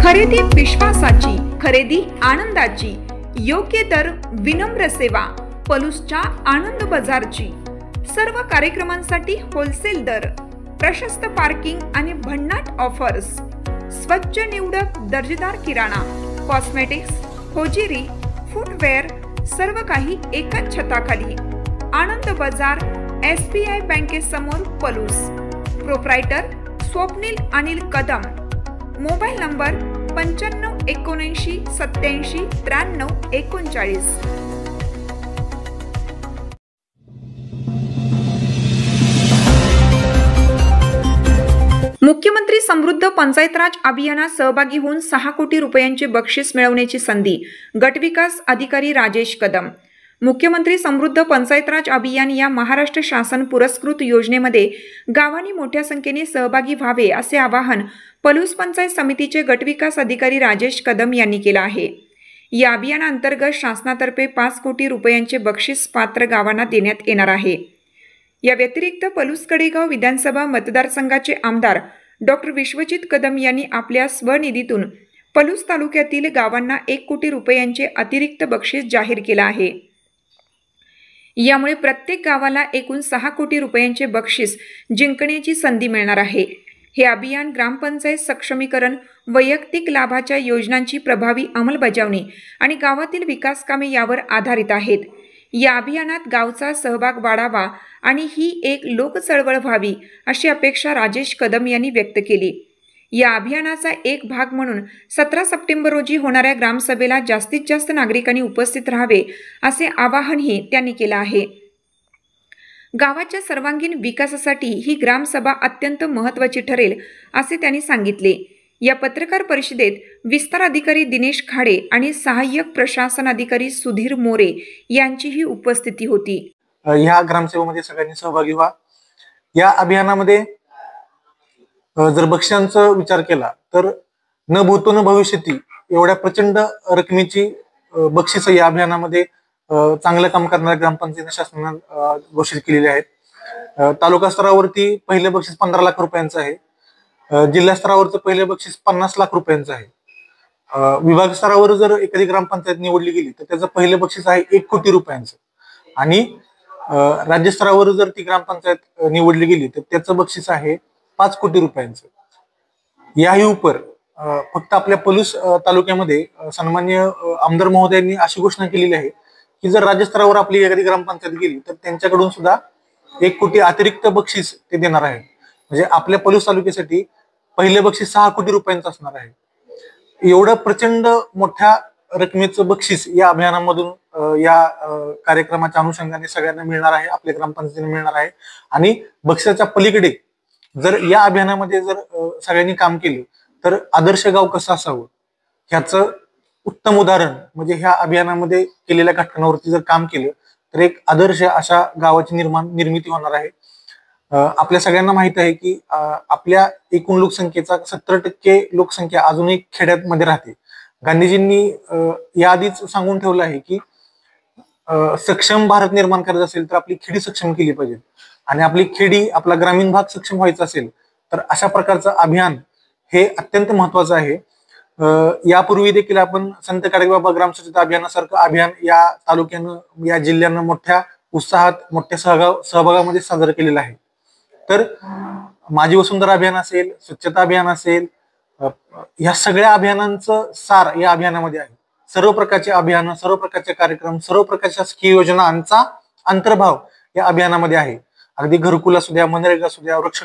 खरेदी विश्वासाची, खरेदी आनंदाची, योग्य दर, विनम्र सेवा, पलूसच्या आनंद बाजारची। सर्व कार्यक्रमांसाठी होलसेल दर, प्रशस्त पार्किंग आणि भन्नाट ऑफर्स, स्वच्छ निवडक दर्जेदार किराणा, कॉस्मेटिक्स, होजिरी, फुटवेअर, सर्व काही एकाच छताखाली। आनंद बाजार, SBI बँकेसमोर, Palus. Proprietor Swapnil Anil Kadam. Mobile number 95 79 87 93 39। मुख्यमंत्री समृद्ध पंचायत राज अभियानात सहभागी होऊन 6 कोटी रुपयांचे बक्षीस मिळवण्याची संधी, गटविकास अधिकारी राजेश कदम। मुख्यमंत्री समृद्ध पंचायत राज अभियान या महाराष्ट्र शासन पुरस्कृत योजनेमध्ये गावांनी मोठ्या संख्येने सहभागी व्हावे असे आवाहन पलूस पंचायत समितीचे गटविकास अधिकारी राजेश कदम यांनी केले आहे। या अभियानांतर्गत शासनातर्फे 5 कोटी रुपयांचे बक्षीस पात्र गावांना देण्यात येणार आहे। या व्यतिरिक्त पलूस कडेगाव विधानसभा मतदारसंघाचे आमदार डॉक्टर विश्वजित कदम यांनी आपल्या स्वनिधीतून पलूस तालुक्यातील गावांना 1 कोटी रुपयांचे अतिरिक्त बक्षीस जाहीर केले आहे। यामुळे प्रत्येक गावाला एकूण 6 कोटी रुपयांचे बक्षीस जिंकण्याची संधी मिळणार आहे। हे अभियान ग्रामपंचायत सक्षमीकरण, वैयक्तिक लाभाच्या योजनांची प्रभावी अंमलबजावणी आणि गावातील विकास कामे यावर आधारित आहेत। या अभियानात गावचा सहभाग वाढावा आणि ही एक लोक चळवळ व्हावी अशी अपेक्षा राजेश कदम यांनी व्यक्त केली। या अभियानाचा एक भाग म्हणून 17 सप्टेंबर रोजी होणाऱ्या ग्रामसभेला जास्तीत जास्त नागरिकांनी उपस्थित राहावे असे आवाहनही त्यांनी केले आहे। गावाच्या सर्वांगीण विकासासाठी ही ग्रामसभा अत्यंत महत्त्वाची ठरेल असे त्यांनी सांगितले। या पत्रकार परिषदेत विस्तार अधिकारी दिनेश खाडे आणि सहाय्यक प्रशासन अधिकारी सुधीर मोरे यांचीही उपस्थिती होती। ह्या ग्रामसेवेमध्ये सगळ्यांनी सहभागी व्हा। या अभियानामध्ये जर बक्षिसांचा विचार केला तर न भूतो न भविष्यती एवढ्या प्रचंड रकमेची बक्षिस या अभियानामध्ये चांगलं काम करणाऱ्या ग्रामपंचायत शासनाने घोषित केलेली आहेत। तालुका स्तरावरती पहिले बक्षीस 15 लाख रुपयांचं आहे। जिल्हा स्तरावरचं पहिले बक्षीस 50 लाख रुपयांचं आहे। विभाग स्तरावर जर एखादी ग्रामपंचायत निवडली गेली तर त्याचं पहिले बक्षीस आहे 1 कोटी रुपयांचं आणि राज्य स्तरावर जर ती ग्रामपंचायत निवडली गेली तर त्याचं बक्षीस आहे 5 कोटी रुपयांचं। याही उपर फक्त आपल्या पलूस तालुक्यामध्ये सन्माननीय आमदार महोदयांनी अशी घोषणा केलेली आहे की जर राज्य स्तरावर आपली एखादी ग्रामपंचायत गेली तर त्यांच्याकडून सुद्धा 1 कोटी अतिरिक्त बक्षीस ते देणार आहे। म्हणजे आपल्या पलूस तालुक्यासाठी पहिले बक्षीस 6 कोटी रुपयांचं असणार आहे। एवढं प्रचंड मोठ्या रकमेचं बक्षीस या अभियानामधून या कार्यक्रमाच्या अनुषंगाने सगळ्यांना मिळणार आहे, आपल्या ग्रामपंचायतीने मिळणार आहे। आणि बक्षिसाच्या पलीकडे जर या अभियानामध्ये जर सगळ्यांनी काम केलं तर आदर्श गाव कसं असावं ह्याचं उत्तम उदाहरण म्हणजे ह्या अभियानामध्ये केलेल्या घटकांवरती जर काम केलं तर एक आदर्श अशा गावाची निर्मिती होणार आहे। आपल्या सगळ्यांना माहित आहे की आपल्या एकूण लोकसंख्येचा 70% लोकसंख्या अजूनही खेड्यामध्ये राहते। गांधीजींनी याआधीच सांगून ठेवलं आहे की सक्षम भारत निर्माण करायचं असेल तर आपली खेडी सक्षम केली पाहिजे आणि आपली खेडी, आपला ग्रामीण भाग सक्षम व्हायचा असेल तर अशा प्रकारचं अभियान हे अत्यंत महत्वाचं आहे। यापूर्वी देखील आपण संत गाडगेबाबा ग्राम स्वच्छता अभियानासारखं अभियान या तालुक्यानं, या जिल्ह्यानं मोठ्या उत्साहात, मोठ्या सहभागामध्ये साजरं केलेलं आहे। तर माझी वसुंधरा अभियान असेल, स्वच्छता अभियान असेल, या सगळ्या अभियानांचं सार या अभियानामध्ये आहे। सर्व प्रकारचे अभियान, सर्व प्रकारचे कार्यक्रम, सर्व प्रकारच्या शासकीय योजनांचा अंतर्भाव या अभियानामध्ये आहे। अगदी घरकुल असू द्या, मनरेगा असू द्या, वृक्ष